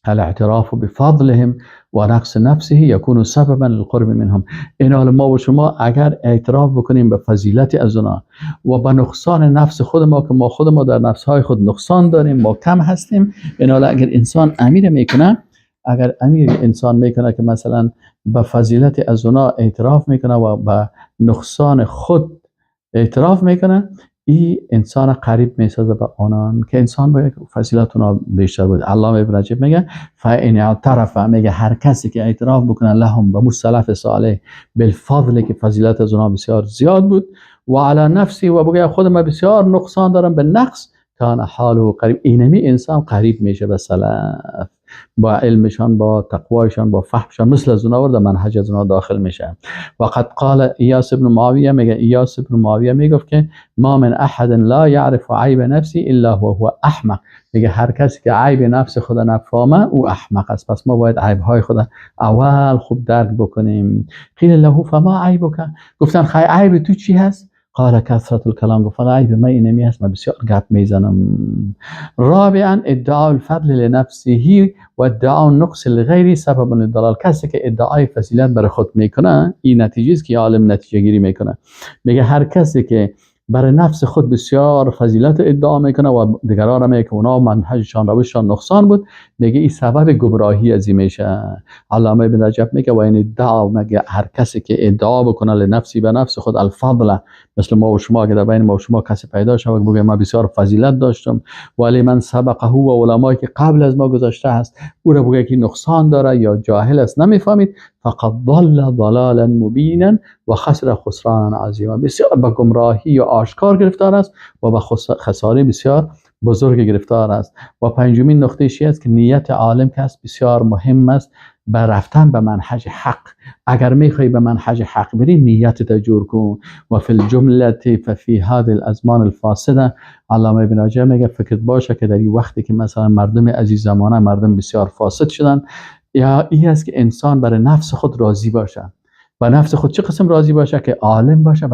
الاعتراف بفضلهم و نقص نفسه یکون سببا للقرب منهم. این حال ما و شما اگر اعتراف بکنیم به فضیلت از اونا و به نقصان نفس خود ما، که ما خود ما در نفسهای خود نقصان داریم، ما کم هستیم، این حال اگر انسان امیر انسان میکنه که مثلا به فضیلت از اونا اعتراف میکنه و به نقصان خود اعتراف میکنه، این انسان قریب میسازه به آنان که انسان باید فضیلت اونا بیشتر بود. علامه ابن رجب میگه فإن اعترف، میگه هر کسی که اعتراف بکنه لهم به سلف صالح بالفضل، که فضیلت از اونا بسیار زیاد بود، و علی نفسی، و بگه خود ما بسیار نقصان دارم به نقص، کان حاله قریب، اینمی انسان قریب میشه به سلف، با علمشان، با تقوایشان، با فهمشان، مثل از اونا ورد منهج از اونا داخل میشه. وقد قال ایاس بن معاویه، میگه ایاس بن معاویه میگفت که ما من احد لا يعرف عیب نفسی الا هو احمق. میگه هر کسی که عیب نفس خود نفهمه او احمق است. پس ما باید عیب های خود اول خوب درک بکنیم. قیل له فما عیبک، گفتن خیر عیب تو چی هست؟ قال کثرت الکلام، گفت عیب من اینمی هست، من بسیار گپ میزنم. رابعا ادعاء الفضل لنفسه و ادعاء النقص لغیره سبب للضلال. کسی که ادعای فضیلت برای خود میکنه، این نتیجه است که عالم نتیجه گیری میکنه. میگه هر کسی که برای نفس خود بسیار فضیلت ادعا میکنه و دیگران را میگه که اونا منهجشان روششان نقصان بود، میگه این سبب گمراهی از این میشه. علامه ابن رجب میگه و این ادعا، میگه هر کسی که ادعا بکنه لنفسی، به نفس خود الفضل، مثل ما و شما که در بین ما و شما کسی پیدا شود بگه ما بسیار فضیلت داشتم، ولی من سبقه و علمایی که قبل از ما گذشته است او را بگه که نقصان داره یا جاهل است نمیفهمید، فقد ضل ضلالا مبینا و خسر خسرانا عظیما. بسیار به گمراهی آشکار گرفتار است و به خساره بسیار بزرگ گرفتار است. و پنجمین نقطه چی است که نیت عالم که است بسیار مهم است به رفتن به منهج حق. اگر میخوای به منهج حق بری نیتت جور کن. و فی الجمله ففی هذه الازمان الفاسده، علامه ابن حجر میگه فکر باشه که در این وقتی که مثلا مردم عزیز زمانه مردم بسیار فاسد شدن، یا این است که انسان برای نفس خود راضی باشه. و نفس خود چه قسم راضی باشه؟ که عالم باشه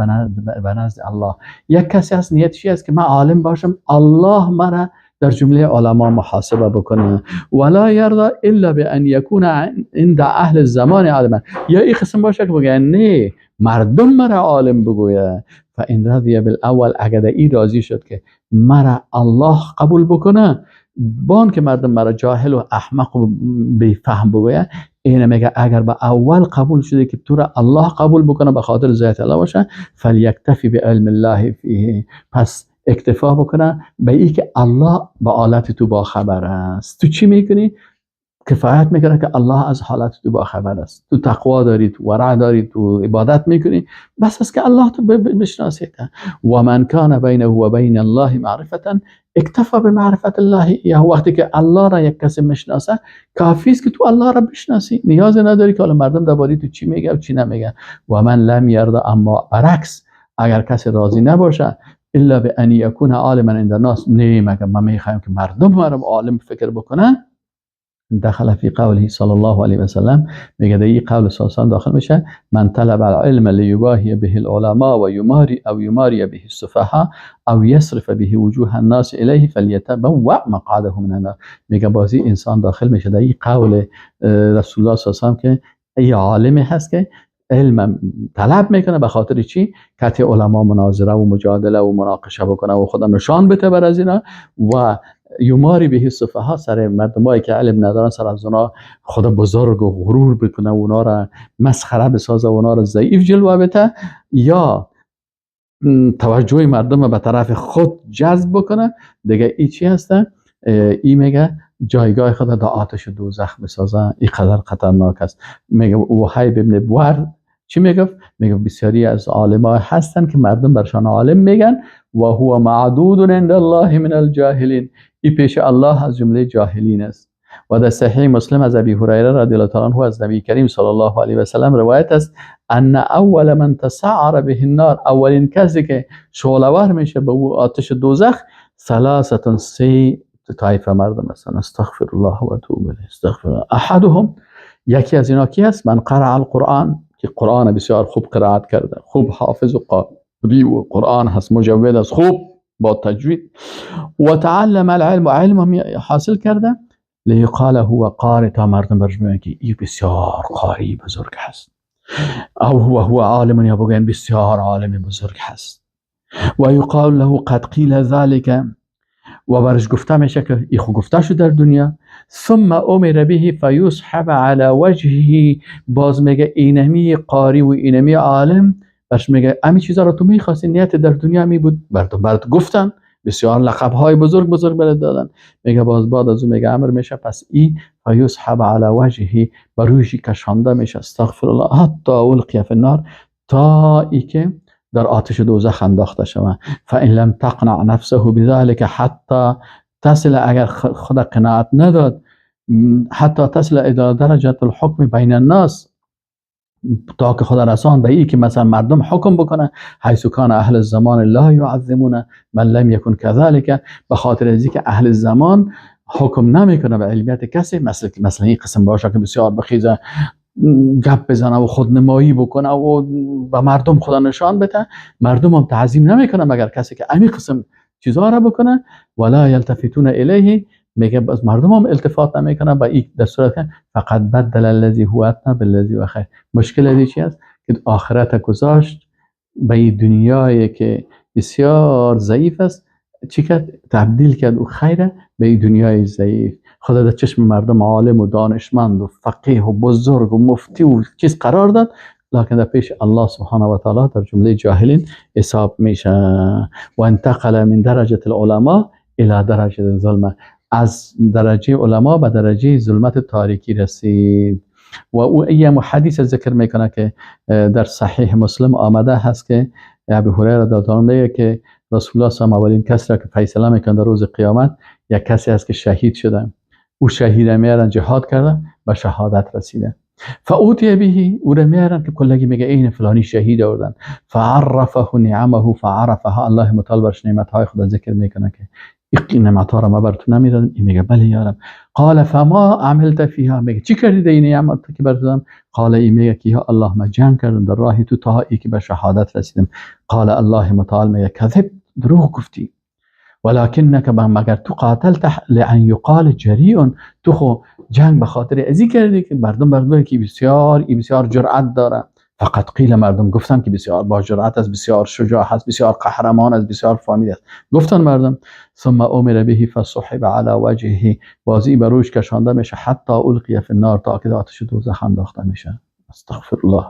به نزد الله. یک کسی هست نیتش است که من عالم باشم الله مرا در جمله علما محاسبه بکنه. ولا یرضى الا بان یکون عند اهل الزمان عالما. یا این قسم باشه که بگه نه مردم مرا عالم بگویه. فان رضی بالاول، اگر این راضی شد که مرا الله قبول بکنه، بان که مردم مرا جاهل و احمق و بیفهم بگویه، این میگه اگر به اول قبول شده که تو را الله قبول بکنه به خاطر ذات الله باشه، فلیکتفی بعلم الله فیه، پس اکتفا بکنه به این که الله به حالت تو با خبر است. تو چی میکنی؟ کفایت میکنه که الله از حالت تو با خبر است. تو تقوا داری، تو ورع داری، تو عبادت میکنی، بس است که الله تو بشناسی. و من کان بینه و بین الله معرفتا اکتفا به معرفت الله. یا وقتی که الله را یک کسی میشناسه کافی است که تو الله را بشناسی، نیاز نداری که مردم درباره تو چی میگه و چی نمیگه. و من لم یرضى، اما برعکس اگر کسی راضی نباشه الا بان یکون عالما عند الناس، نه مگه من میخوام که مردم مرا عالم فکر بکنن، دخل فی قوله صلی الله علیه و سلم، میگه در این قول اساسا داخل میشه من طلب العلم لیباهی به العلماء و یماری به السفهاء او یصرف به وجوه الناس الیه فلیتبوأ مقعده من النار. میگه بازی انسان داخل میشه در این قول رسول الله صلی الله علیه و که ای عالمی هست که علم طلب میکنه به خاطر چی؟ که علما مناظره و مجادله و مناقشه بکنه و خدا نشان بده بر از اینا، و یماری به السفهاء، سر مردمایی که علم ندارن سر از اونا خدا بزرگ و غرور بکنه و اونا را مسخره بسازه و اونا را ضعیف جلوه بده، یا توجه مردم به طرف خود جذب بکنه. دیگه ای چی هسته؟ ای میگه جایگاه خدا در آتش دوزخ بسازه. این قدر خطرناک است. میگه وحیب ابن بوار چی میگه؟ میگه بسیاری از علما هستن که مردم برشان عالم میگن و هو معدود عند الله من الجاهلین، این پیش الله از جمله جاهلین است. و در صحیح مسلم از ابی هریره رضی الله تعالی عنه از نبی کریم صلی الله علیه و سلم روایت است ان اول من تسعر به النار، اولین کسی که شعله‌ور میشه به آتش دوزخ، ثلاثه، سه طایفه مردم هستند. استغفر الله و اتوب الیه. استغفر الله. احدهم، یکی از اینا کی است؟ من قرأ القرآن، که قرآن بسیار خوب قرائت کرده، خوب حافظ و قاری و قرآن هست، مجود است، خوب با تجوید. و تعلم العلم، و علم حاصل کرده، لیقال هو قاری، تا مردم برش بگن که این بسیار قاری بزرگ هست، او هو عالم، یا بگن بسیار عالم بزرگ هست. و یقال له قد قیل ذلك، و برش گفته میشه که این خود گفته شد در دنیا. ثم امر به فیسحب علی وجهه، باز میگه اینمی قاری و اینمی عالم برش میگه امی چیزا رو تو میخواستی، نیت در دنیا می بود، برات گفتن، بسیار لقب های بزرگ برات دادن. میگه باز بعد از اون میگه امر میشه پس این فیسحب علی وجهه، بر رویش کشانده میشه، استغفر الله، حتی القی فی النار، تا ای که در آتش دوزخ انداخته شود. فان لم تقنع نفسه بذلك حتی تصل، اگر خدا قناعت نداد، حتی تصل الى درجه الحكم بین الناس، تا که خدا رسان به این که مثلا مردم حکم بکنه، حیث کان اهل الزمان لا یعظمون من لم یکن كذلك، به خاطر از اینکه اهل زمان حکم نمیکنه به علمیت کسی، مثلا این قسم باشه که بسیار بخیزه گپ بزنه و خودنمایی بکنه و به مردم خدا نشان بده، مردم هم تعظیم نمیکنه مگر کسی که همین قسم چیزا را بکنه. ولا یلتفتون الیه، میگه باز مردم هم التفات نمیکنه به این، در صورت که فقط بدل الذی هو ادنی بالذی هو خیر. مشکل ازی چی است؟ که آخرت گذاشت به این دنیایی که بسیار ضعیف است، چی کرد؟ تبدیل کرد و خیره به این دنیای ضعیف. خدا در چشم مردم عالم و دانشمند و فقیه و بزرگ و مفتی و چیز قرار داد، لکن در پیش الله سبحانه و تعالی در جمله جاهلین حساب میشه. و انتقل من درجه العلماء الى درجه الظلمه، از درجه علما به درجه ظلمت تاریکی رسید. و او یه حدیث ذکر میکنه که در صحیح مسلم آمده هست که ابی هریره رضی الله عنه میگه که رسول الله صلی الله علیه و اولین کسی را که فیصله میکنه در روز قیامت یک کسی است که شهید شده، او شهید میارن جهاد کرده و شهادت رسیده، فاوتی به او را میارن که کلگی میگه این فلانی شهید آوردن، فعرفه نعمه فعرفها، الله متعال برش نعمت های خدا ذکر میکنه که این نعمت ها را ما براتون نمیدادم، این میگه بله یا رب. قال فما عملت فيها، میگه چی کردی در این نعمت که براتون؟ قال این میگه که یا الله ما جنگ کردم در راه تو تا ای که به شهادت رسیدم. قال الله متعال میگه کذب، دروغ گفتی، ولكنك مگر تو قاتلت لان یقال جریء، تو خو جنگ به خاطر ازی کردی که مردم که بسیار جرأت داره، فقط قیل مردم گفتن که بسیار با جرأت است، بسیار شجاع است، بسیار قهرمان است، بسیار فامیل است، گفتن مردم. ثم امر به فصحب على وجهه، بازی بر روش کشانده میشه حتی القی فی النار، تا که آتش دوزخ انداخته میشه. استغفر الله،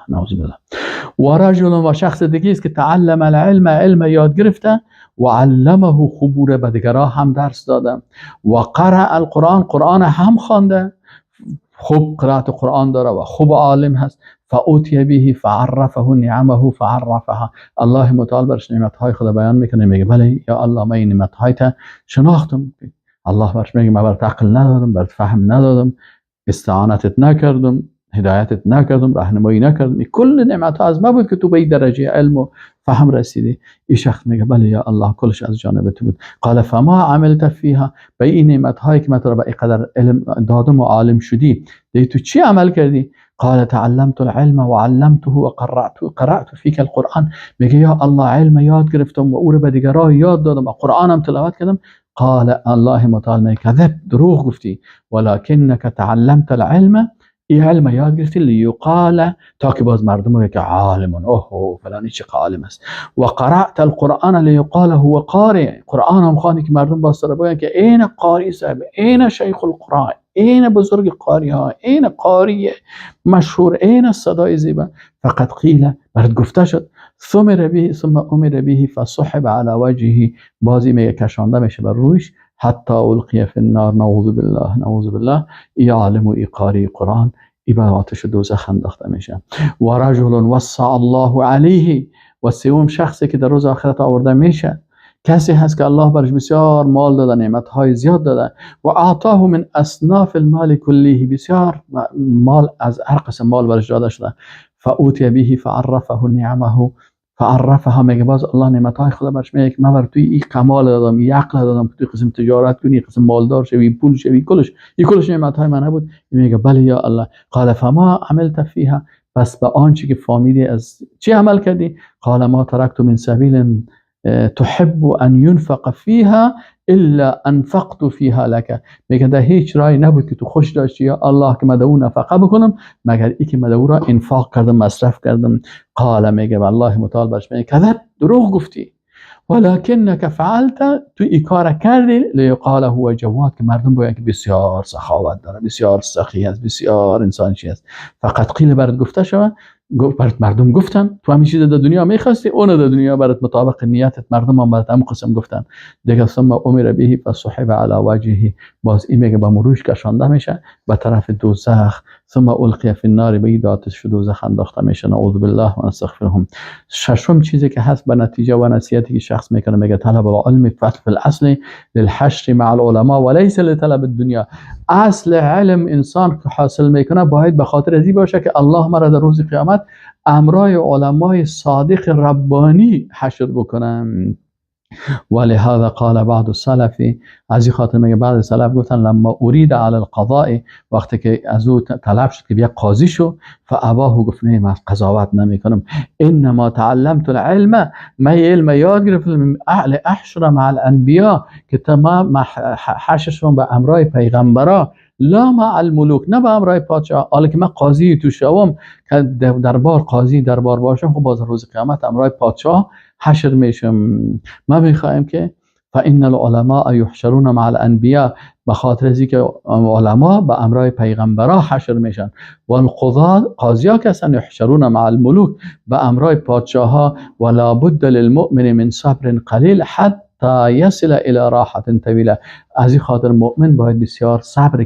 نعوذ بالله. و رجل، و شخص دیگه است که تعلم العلم، علم یاد گرفته، و علمه، خبور به دیگران هم درس داده، و قرأ القرآن، قرآن هم خوانده، خوب قرائت قرآن داره و خوب عالم هست. فاوتی به فعرفه نعمه فعرفها، الله متعال برش نعمت های خدا بیان میکنه، میگه بله یا الله من این نعمت های تا شناختم. الله برش میگه من برات عقل ندادم، برات فهم ندادم، استعانتت نکردم، هدایتت نکردم، راهنمایی نکردم، کل نعمت ها از ما بود که تو به این درجه علم و فهم رسیدی. این شخص میگه بله یا الله کلش از جانب تو بود. قال فما عملت فيها، به این نعمت هایی که من تو را به اینقدر علم دادم و عالم شدی دی تو چی عمل کردی؟ قال تعلمت العلم وعلمته وقرأت فيك القرآن، میگه یا الله علم یاد گرفتم و او را به دیگران یاد دادم و قرآنم تلاوت کردم. قال الله متعال میگه کذب، دروغ گفتی، ولكنك تعلمت العلم، این علم یاد گرفتی لیقال، تا که باز مردم میگه که عالم، اوه فلانی چه عالم است، و قرأت القرآن لیقال هو قارئ، قرآن هم خوانی که مردم باز سر بگن که این قاری صاحب، این شیخ القرآن، این بزرگ قاری ها، این قاری مشهور، این صدای زیبا. فقط قیل، برات گفته شد. ثم امر به فصحب على وجهه، بازی میگه کشانده میشه بر رویش حتی القی فی النار، نعوذ بالله. ای عالم و ای قاری قرآن ای به آتش دوزخ انداخته میشه. و رجل وسع الله علیه، و سوم شخصی که در روز آخرت آورده میشه، کسی هست که الله برش بسیار مال داده، نعمت های زیاد داده، و اعطاه من اصناف المال کلیه، بسیار مال از هر قسم مال برش داده شده. فاوتی به فعرفه نعمه فعرفها، میگه باز الله نعمت های خدا برش میگه که من بر توی این کمال دادم، این عقل دادم، توی قسم تجارت کنی، قسم مالدار شوی، پول شوی، کلش نعمت های من نبود؟ میگه بله یا الله. قال فما عملت فيها، پس به آنچه که فهمیدی از چی عمل کردی؟ قال ما ترکت من سبیل تحب ان ينفق فيها الا انفقت فيها لك، میگه در هیچ راهی نبود که تو خوش داشتی یا الله که من اون نفقه بکنم مگر ای که من او را انفاق کردم، مصرف کردم. قال، میگه الله متعال برش میگه کذب، دروغ گفتی، ولكنك فعلت، تو ای کار کردی لیقال هو جواد، که مردم بگن که بسیار سخاوت داره، بسیار سخی است، بسیار انسانشی است. فقط قیل برات گفته شود، برات مردم گفتن تو همین چیز در دنیا میخواستی، اون در دنیا برات مطابق نیتت مردم هم برات هم قسم گفتن دیگه. ثم امر به فصحب على وجهه، باز این میگه با مروش کشانده میشه به طرف دوزخ. ثم القی فی النار، به آتش دوزخ انداخته میشه. نعوذ بالله و نستغفرهم. ششم چیزی که هست به نتیجه و نصیحتی که شخص میکنه، میگه طلب العلم فی الاصل للحشر مع العلماء وليس لطلب الدنیا. اصل علم انسان که حاصل میکنه باید به خاطر ازی باشه که الله مرا در روز قیامت امرای علمای صادق ربانی حشر بکنم. ولهذا قال بعض السلف، از این خاطر میگه بعض سلف گفتن لما اريد على القضاء، وقتی که از او طلب شد که بیا قاضی شو، فاباه، گفت نه من قضاوت نمیکنم، انما تعلمت العلم، من علم یاد گرفتم، اهل احشر مع الانبیاء، که تمام حشرشون به امرای پیغمبرا، لا مع الملوک، نه به امرای پادشاه. حالا که من قاضی تو شوم که دربار قاضی دربار باشم، خب باز روز قیامت امرای پادشاه حشر میشم. ما میخوایم که فإن العلماء يحشرون مع الانبیاء، به خاطر از اینکه علما به امرای پیغمبرا حشر میشن، و القضاة، قاضیا که هستن، يحشرون مع الملوک، به امرای پادشاه ها. ولا بد للمؤمن من صبر قلیل حتی حتی یصل الی راحة طویله. از این خاطر مؤمن باید بسیار صبر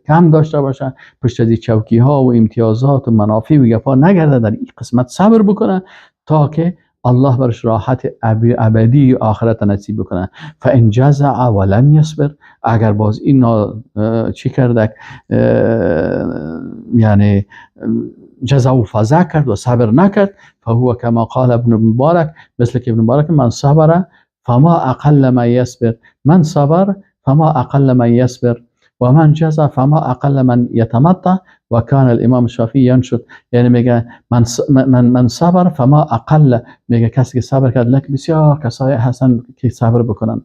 کم داشته باشه، پشت از چوکی ها و امتیازات و منافع و گپا نگرده، در این قسمت صبر بکنه تا که الله برش راحت ابدی و آخرت نصیب بکنه. فان جزع ولم يصبر، اگر باز این چی کرده، یعنی جزع و فزع کرد و صبر نکرد، فهو کما قال ابن مبارک، مثل که ابن مبارک من صبر فما اقل من يصبر، من صبر فما اقل من يصبر و من جزع فما اقل من يتمتع. و کان الامام الشافعی ینشد، یعنی میگه من صبر فما اقل، میگه کسی که صبر کرد، لکه بسیار کسای هستن که صبر بکنن.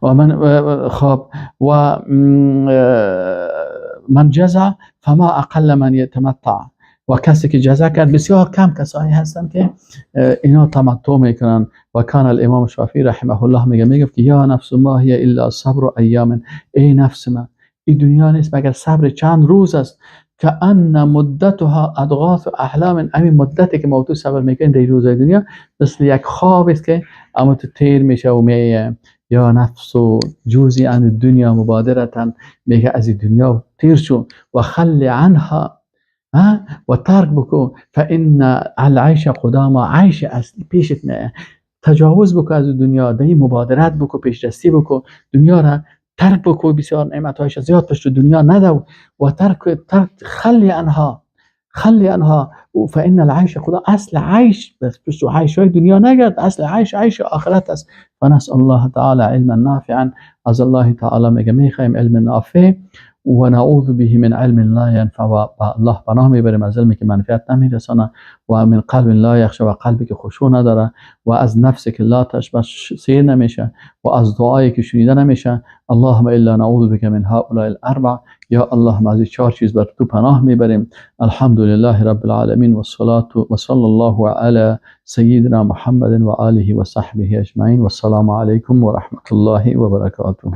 و من خب و من جزع فما اقل من يتمتع، و کسی که جزع کرد، بسیار کم کسایی هستن که اینا تمتع میکنن. و کان الامام الشافعی رحمه الله میگه که یا نفس ما هی الا صبر ایام، ای نفس من، این دنیا نیست مگر صبر چند روز است، که ان مدتها اضعاف احلام، همین مدتی که ما تو صبر میکنیم در روزهای دنیا مثل یک خواب است که اما تو تیر میشه و میگه یا نفس و جوزی عن دنیا مبادرتا، میگه از دنیا تیر شو و خلی عنها و ترک بکو، فان العیش قداما، عیش اصلی پیشت میه، تجاوز بکو از دنیا، در مبادرت بکو، پیش دستی بکو، دنیا را ترک بکو، بسیار نعمتهایش زیاد پشت دنیا ندو و ترک خلی عنها، خلی عنها. فان العیش خدا، اصل عیش بس پشت عیش های دنیا نگرد، اصل عیش آخرت است. فنسأل الله تعالی علما نافعا، از الله تعالی میگه میخوایم علم نافع و نعوذ به من علم لا ينفع، و الله پناه میبریم از علمی که منفعت نمیرسانه، و من قلب لا یخشع، و قلبی که خشوع نداره، و از نفسی که لا تشبع سیر نمیشه، و از دعایی که شنیده نمیشه. اللهم الا نعوذ بك من هؤلاء الاربع، یا الله ما از چهار چیز بر تو پناه میبریم. الحمد لله رب العالمین و صلی الله علی سیدنا محمد و آله و صحبه اجمعین، و السلام علیکم و رحمت الله و برکاته.